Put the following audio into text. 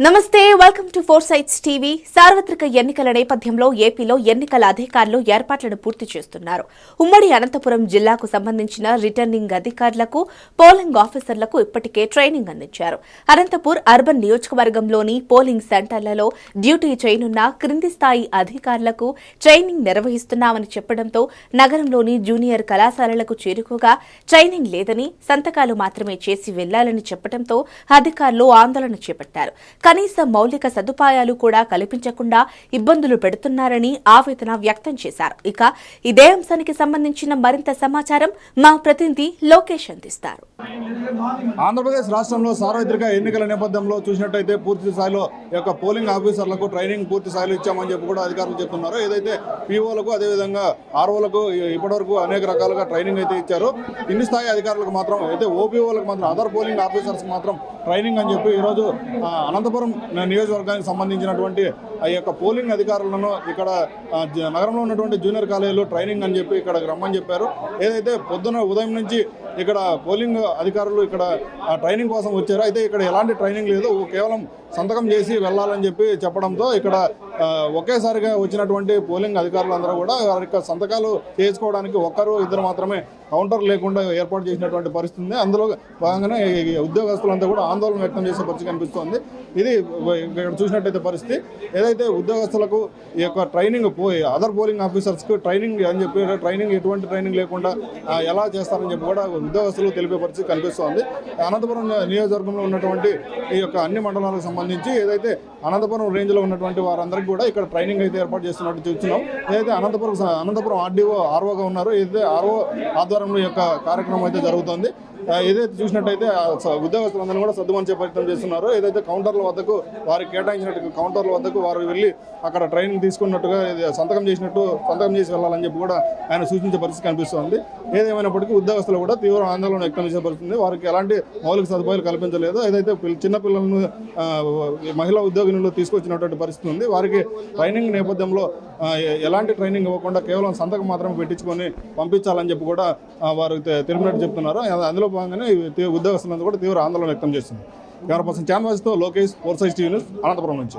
నమస్తే welcome to four sights TV. సార్వత్రిక ఎన్నికల నేపథ్యంలో ఏపీలో ఎన్నికల అధికారులు ఏర్పాట్లను పూర్తి చేస్తున్నారు. ఉమ్మడి అనంతపురం జిల్లాకు సంబంధించిన రిటర్నింగ్ అధికారులకు, పోలింగ్ ఆఫీసర్లకు ఇప్పటికే ట్రైనింగ్ అందించారు. అనంతపూర్ అర్బన్ నియోజకవర్గంలోని పోలింగ్ సెంటర్లలో డ్యూటీ చేయనున్న క్రింది స్థాయి అధికారులకు ట్రైనింగ్ నిర్వహిస్తున్నామని చెప్పడంతో నగరంలోని జూనియర్ కళాశాలలకు చేరుకోగా ట్రైనింగ్ లేదని, సంతకాలు మాత్రమే చేసి వెళ్లాలని చెప్పడంతో అధికారులు ఆందోళన చేపట్టారు. కనీస మౌలిక సదుపాయాలు కూడా కల్పించకుండా ఇబ్బందులు పెడుతున్నారని ఆవేదన వ్యక్తం చేశారు. ఇక ఇదే అంశానికి సంబంధించిన మరింత సమాచారం మా ప్రతినిధి లోకేష్ అందిస్తారు. ఆంధ్రప్రదేశ్ రాష్ట్రంలో సార్వత్రిక ఎన్నికల నేపథ్యంలో చూసినట్టయితే పూర్తి స్థాయిలో పోలింగ్ ఆఫీసర్లకు ట్రైనింగ్ పూర్తి స్థాయిలో ఇచ్చామని చెప్పి కూడా అధికారులు చెప్తున్నారు. ఏదైతే పీఓలకు అదేవిధంగా ఆర్ఓలకు ఇప్పటివరకు అనేక రకాలుగా ట్రైనింగ్ అయితే ఇచ్చారు. కింది స్థాయి అధికారులకు మాత్రం అయితే ఓపీఓలకు మాత్రం అదర్ పోలింగ్ ఆఫీసర్స్ మాత్రం ట్రైనింగ్ అని చెప్పి ఈరోజు అనంతపురం నియోజకవర్గానికి సంబంధించినటువంటి ఆ యొక్క పోలింగ్ అధికారులను ఇక్కడ నగరంలో ఉన్నటువంటి జూనియర్ కాలేజీలో ట్రైనింగ్ అని చెప్పి ఇక్కడ రమ్మని చెప్పారు. ఏదైతే పొద్దున ఉదయం నుంచి ఇక్కడ పోలింగ్ అధికారులు ఇక్కడ ట్రైనింగ్ కోసం వచ్చారు. అయితే ఇక్కడ ఎలాంటి ట్రైనింగ్ లేదు, కేవలం సంతకం చేసి వెళ్ళాలని చెప్పి చెప్పడంతో ఇక్కడ ఒకేసారిగా వచ్చినటువంటి పోలింగ్ అధికారులందరూ కూడా వారి సంతకాలు చేసుకోవడానికి ఒక్కరు ఇద్దరు మాత్రమే కౌంటర్ లేకుండా ఏర్పాటు చేసినటువంటి పరిస్థితి ఉంది. అందులో భాగంగానే ఉద్యోగస్తులంతా కూడా ఆందోళన వ్యక్తం చేసే పరిస్థితి కనిపిస్తోంది. ఇది ఇక్కడ చూసినట్టయితే పరిస్థితి ఏదైతే ఉద్యోగస్తులకు ఈ యొక్క ట్రైనింగ్ అదర్ పోలింగ్ ఆఫీసర్స్కి ట్రైనింగ్ అని చెప్పి ఎటువంటి ట్రైనింగ్ లేకుండా ఎలా చేస్తారని చెప్పి కూడా ఉద్యోగస్తులు తెలిపే పరిస్థితి కనిపిస్తోంది. అనంతపురం నియోజకవర్గంలో ఉన్నటువంటి ఈ యొక్క అన్ని మండలాలకు సంబంధించి ఏదైతే అనంతపురం రేంజ్లో ఉన్నటువంటి వారందరికీ కూడా ఇక్కడ ట్రైనింగ్ అయితే ఏర్పాటు చేస్తున్నట్టు చూస్తున్నాం. ఏదైతే అనంతపురం ఆర్ఓగా ఉన్నారు, ఏదైతే ఆర్ఓ ఆధ్వర్యంలో ఈ యొక్క కార్యక్రమం అయితే జరుగుతుంది. ఏదైతే చూసినట్టయితే ఉద్యోగస్తులందరూ కూడా సర్దుమనిచ్చే ప్రయత్నం చేస్తున్నారు. ఏదైతే కౌంటర్ల వద్దకు వారికి కేటాయించినట్టు కౌంటర్ల వద్దకు వారు వెళ్ళి అక్కడ ట్రైనింగ్ తీసుకున్నట్టుగా సంతకం చేసి వెళ్ళాలని చెప్పి కూడా ఆయన సూచించే పరిస్థితి కనిపిస్తోంది. ఏదేమైనప్పటికీ ఉద్యోగస్తులు కూడా తీవ్ర ఆందోళన వ్యక్తం చేసే పరిస్థితి. వారికి ఎలాంటి మౌలిక సదుపాయాలు కల్పించలేదు. ఏదైతే చిన్నపిల్లలను మహిళా ఉద్యోగినులు తీసుకొచ్చినటువంటి పరిస్థితి ఉంది. వారికి ట్రైనింగ్ నేపథ్యంలో ఎలాంటి ట్రైనింగ్ ఇవ్వకుండా కేవలం సంతకం మాత్రమే పెట్టించుకొని పంపించాలని చెప్పి కూడా వారు తెలిపినట్టు చెప్తున్నారు. అందులో భాగంగానే ఉద్యోగస్తులందరూ కూడా తీవ్ర ఆందోళన వ్యక్తం చేస్తుంది. కెమెరా పర్సన్ ఛానల్స్తో Lokesh, four sights TV news, Anantapuram నుంచి.